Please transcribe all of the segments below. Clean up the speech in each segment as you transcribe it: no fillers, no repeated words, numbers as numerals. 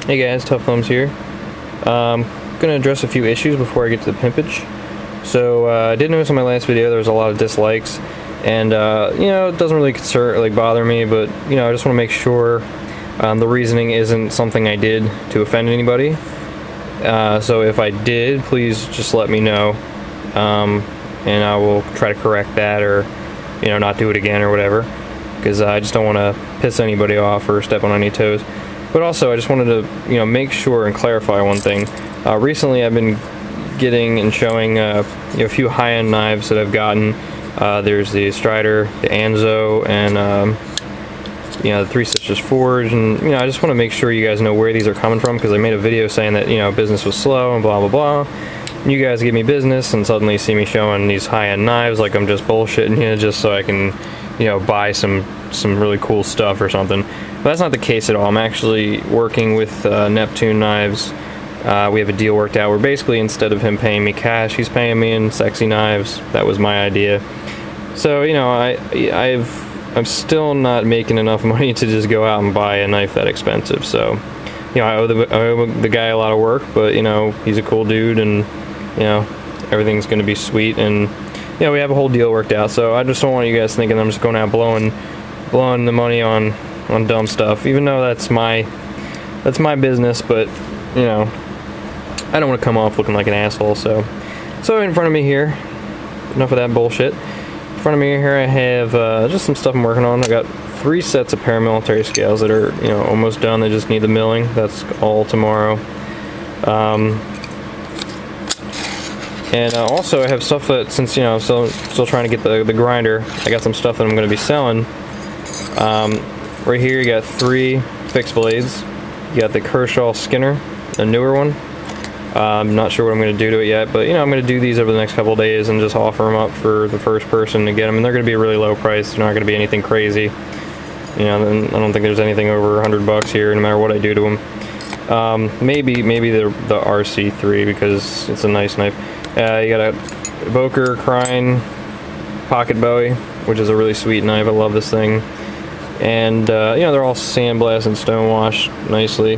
Hey guys, Tough Thumbs here. Gonna address a few issues before I get to the pimpage. So I did notice in my last video there was a lot of dislikes, and you know, it doesn't really bother me, but you know, I just want to make sure the reasoning isn't something I did to offend anybody. So if I did, please just let me know, and I will try to correct that, or you know, not do it again or whatever, because I just don't want to piss anybody off or step on any toes. But also, I just wanted to, you know, make sure and clarify one thing. Recently, I've been getting and showing you know, a few high-end knives that I've gotten. There's the Strider, the Anzo, and you know, the Three Sisters Forge. And you know, I just want to make sure you guys know where these are coming from, because I made a video saying that, you know, business was slow and blah blah blah. And you guys give me business, and suddenly see me showing these high-end knives like I'm just bullshitting you, just so I can, you know, buy some really cool stuff or something. But that's not the case at all. I'm actually working with Neptune knives. We have a deal worked out where basically instead of him paying me cash, he's paying me in sexy knives. That was my idea. So you know, I'm still not making enough money to just go out and buy a knife that expensive. So you know, I owe the guy a lot of work, but you know, he's a cool dude, and you know, everything's gonna be sweet, and you know, we have a whole deal worked out. So I just don't want you guys thinking I'm just going out blowing the money on dumb stuff, even though that's my business. But you know, I don't want to come off looking like an asshole. So in front of me here, enough of that bullshit. In front of me here I have just some stuff I'm working on. I got 3 sets of paramilitary scales that are, you know, almost done. They just need the milling. That's all tomorrow. And also I have stuff that, since you know, I'm still trying to get the grinder, I got some stuff that I'm going to be selling. Right here you got 3 fixed blades. You got the Kershaw Skinner, the newer one. I'm not sure what I'm going to do to it yet, but you know, I'm going to do these over the next couple of days and just offer them up for the first person to get them. And they're going to be a really low price. They're not going to be anything crazy. You know, I don't think there's anything over $100 here, no matter what I do to them. Maybe the RC3, because it's a nice knife. You got a Boker Crine Pocket Bowie, which is a really sweet knife. I love this thing. And you know, they're all sandblasted and stonewashed nicely.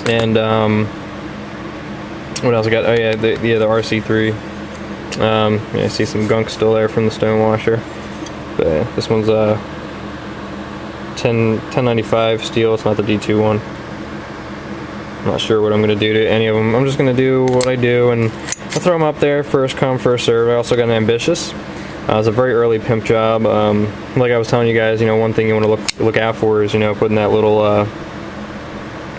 And what else I got? Oh yeah, the RC3. Yeah, I see some gunk still there from the stonewasher. But this one's 1095 steel. It's not the D2 one. I'm not sure what I'm going to do to any of them. I'm just going to do what I do, and I'll throw them up there, first come, first serve. I also got an Ambitious. It's a very early pimp job. Like I was telling you guys, you know, one thing you want to look out for is, you know, putting that little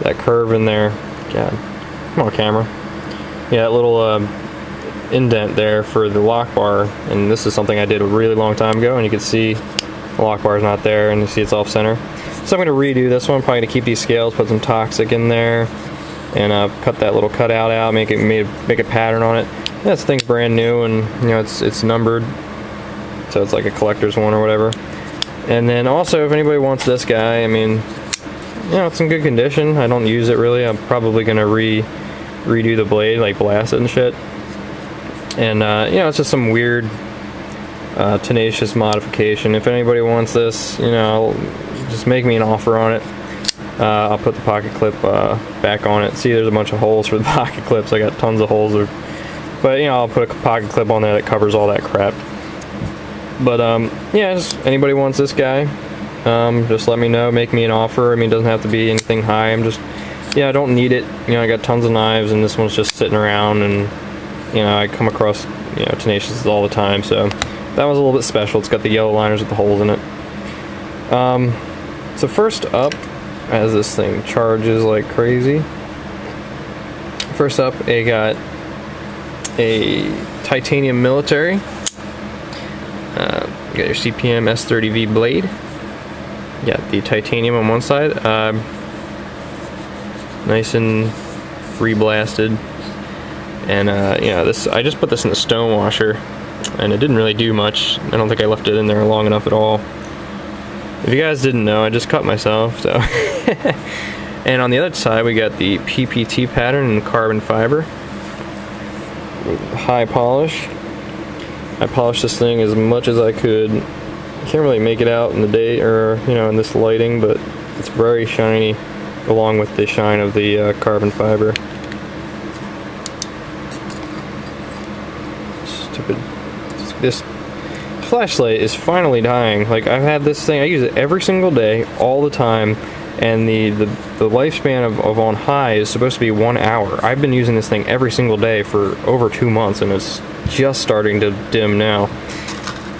that curve in there. God, come on, camera. Yeah, that little indent there for the lock bar. And this is something I did a really long time ago, and you can see the lock bar is not there, and you see it's off center. So I'm going to redo this one. I'm probably going to keep these scales, put some toxic in there, and cut that little cutout out, make a pattern on it. Yeah, this thing's brand new, and you know, it's numbered, so it's like a collector's one or whatever. And then also, if anybody wants this guy, I mean, you know, it's in good condition. I don't use it really. I'm probably gonna redo the blade, like blast it and shit. And you know, it's just some weird tenacious modification. If anybody wants this, you know, just make me an offer on it. I'll put the pocket clip back on it. See, there's a bunch of holes for the pocket clips. I got tons of holes there. But you know, I'll put a pocket clip on there that covers all that crap. But yeah, just anybody wants this guy, just let me know, make me an offer. I mean, it doesn't have to be anything high. I'm just, yeah, I don't need it. You know, I got tons of knives, and this one's just sitting around, and you know, I come across, you know, tenacious all the time. So that was a little bit special. It's got the yellow liners with the holes in it. So first up, as this thing charges like crazy, first up, I got a titanium military. You got your CPM S30V blade. You got the titanium on one side, nice and free blasted. And yeah, this, I just put this in the stone washer, and it didn't really do much. I don't think I left it in there long enough at all. If you guys didn't know, I just cut myself, so. And on the other side, we got the PPT pattern in carbon fiber. High polish. I polished this thing as much as I could. Can't really make it out in the day, or you know, in this lighting, but it's very shiny. along with the shine of the carbon fiber. Stupid. This flashlight is finally dying. Like, I've had this thing, I use it every single day, all the time, and the lifespan of on high is supposed to be 1 hour. I've been using this thing every single day for over 2 months, and it's just starting to dim now.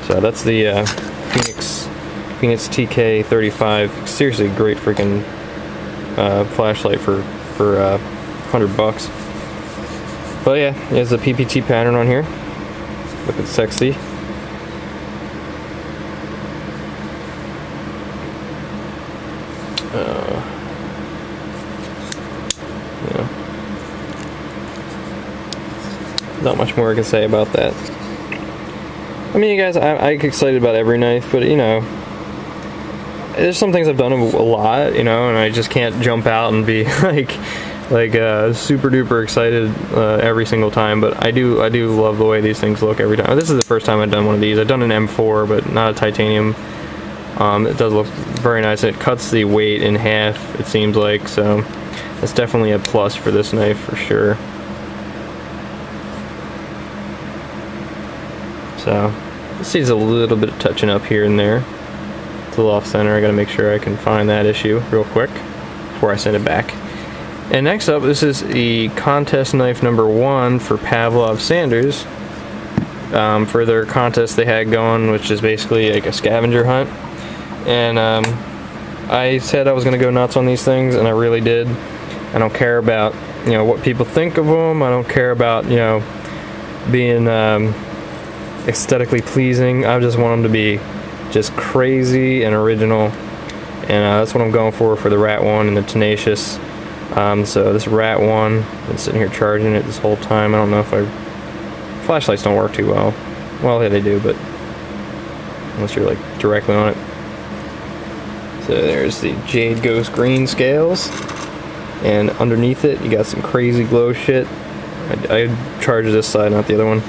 So that's the Phoenix TK35. Seriously, great freaking flashlight for $100. But yeah, there's a PPT pattern on here. Looking sexy. Yeah. Not much more I can say about that. I mean, you guys, I get excited about every knife, but you know, there's some things I've done a lot, you know, and I just can't jump out and be like super duper excited every single time. But I do love the way these things look every time. This is the first time I've done one of these. I've done an M4, but not a titanium. It does look very nice. It cuts the weight in half, it seems like, so that's definitely a plus for this knife for sure. So this needs a little bit of touching up here and there. It's a little off center. I gotta make sure I can find that issue real quick before I send it back. And next up, this is the contest knife number 1 for Pavlov Sanders. For their contest they had going, which is basically like a scavenger hunt. And I said I was gonna go nuts on these things, and I really did. I don't care about, you know, what people think of them. I don't care about, you know, being aesthetically pleasing. I just want them to be just crazy and original, and that's what I'm going for the Rat1 and the Tenacious. So this Rat1, I've been sitting here charging it this whole time. I don't know if flashlights don't work too well. Well, yeah, they do, but unless you're like directly on it. So there's the Jade Ghost green scales, and underneath it you got some crazy glow shit. I charge this side, not the other one.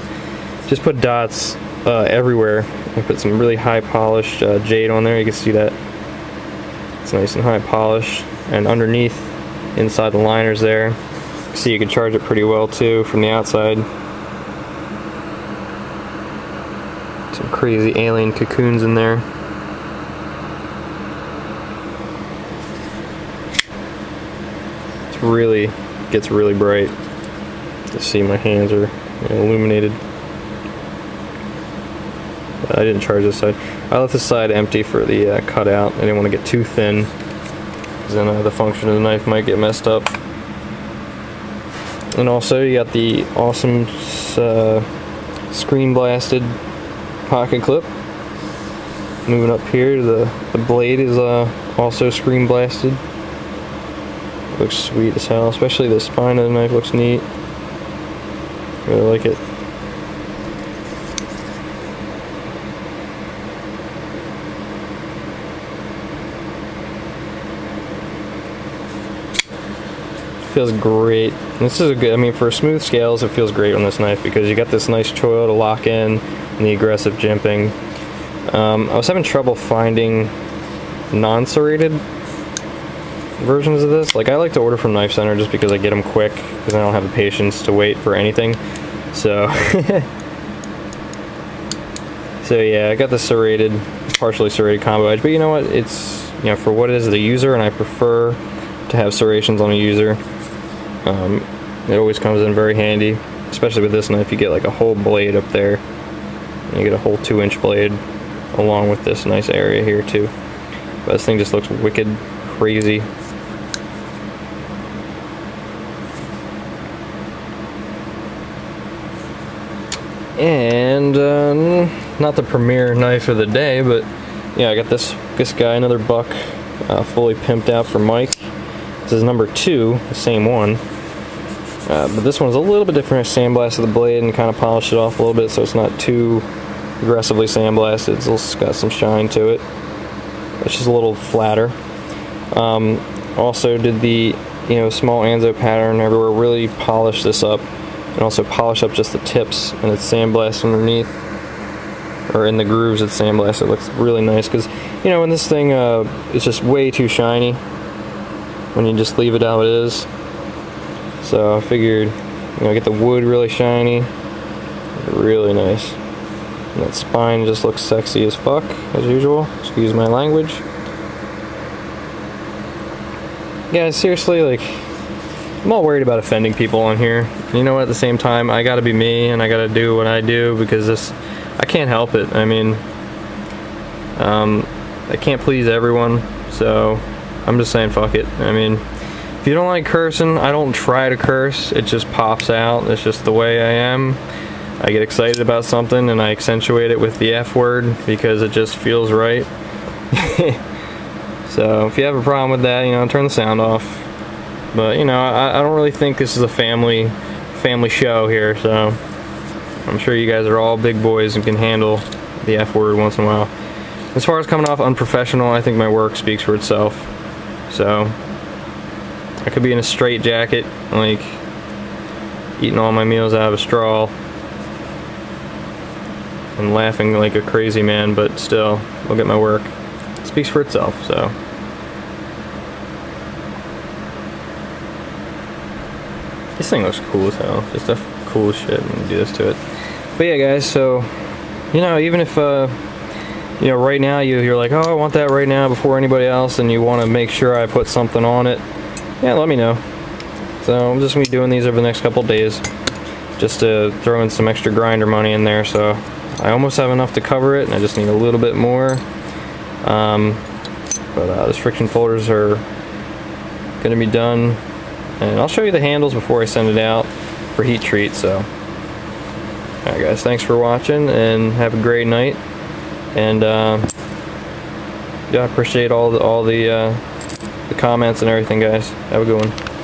Just put dots everywhere. I put some really high polished jade on there. You can see that it's nice and high polished, and underneath, inside the liners there, see you can charge it pretty well too from the outside. Some crazy alien cocoons in there. It's really gets really bright. You see my hands are, you know, illuminated. I didn't charge this side. I left this side empty for the cutout. I didn't want to get too thin, because then the function of the knife might get messed up. And also you got the awesome screen blasted pocket clip. Moving up here, the blade is also screen blasted. Looks sweet as hell, especially the spine of the knife looks neat. Really like it. Feels great. This is a good, I mean, for smooth scales it feels great on this knife, because you got this nice choil to lock in and the aggressive jimping. I was having trouble finding non-serrated versions of this. Like, I like to order from Knife Center just because I get them quick, because I don't have the patience to wait for anything. So so yeah, I got the serrated, partially serrated combo edge, but you know what, it's, you know, for what it is, the user, and I prefer to have serrations on a user. It always comes in very handy, especially with this knife. You get like a whole blade up there, and you get a whole 2-inch blade along with this nice area here too. But this thing just looks wicked crazy. And not the premier knife of the day, but yeah, I got this guy, another buck, fully pimped out for Mike. This is number 2, the same one. But this one's a little bit different. I sandblasted the blade and kind of polished it off a little bit, so it's not too aggressively sandblasted. It's got some shine to it. It's just a little flatter. Also did the, you know, small Anzo pattern everywhere. Really polished this up, and also polish up just the tips, and it's sandblasted underneath, or in the grooves it's sandblasted. It looks really nice, because, you know, when this thing is just way too shiny, when you just leave it how it is. So I figured, you know, get the wood really shiny, really nice. And that spine just looks sexy as fuck, as usual. Excuse my language. Yeah, seriously, like, I'm all worried about offending people on here. You know, at the same time, I gotta be me, and I gotta do what I do, because I can't help it. I mean, I can't please everyone, so I'm just saying fuck it. I mean, if you don't like cursing, I don't try to curse, it just pops out. It's just the way I am. I get excited about something and I accentuate it with the F word because it just feels right. So if you have a problem with that, you know, turn the sound off. But, you know, I don't really think this is a family show here, so I'm sure you guys are all big boys and can handle the F word once in a while. As far as coming off unprofessional, I think my work speaks for itself. So I could be in a straight jacket, like eating all my meals out of a straw and laughing like a crazy man, but still, look at my work. It speaks for itself, so. This thing looks cool as hell. Just the coolest shit, and do this to it. But yeah, guys, so, you know, even if, you know, right now you're like, oh, I want that right now before anybody else, and you want to make sure I put something on it, yeah, let me know. So I'm just going to be doing these over the next couple days, just to throw in some extra grinder money in there, so I almost have enough to cover it, and I just need a little bit more. Those friction folders are going to be done, and I'll show you the handles before I send it out for heat treat. So, alright guys, thanks for watching, and have a great night. And yeah, I appreciate all the comments and everything, guys. Have a good one.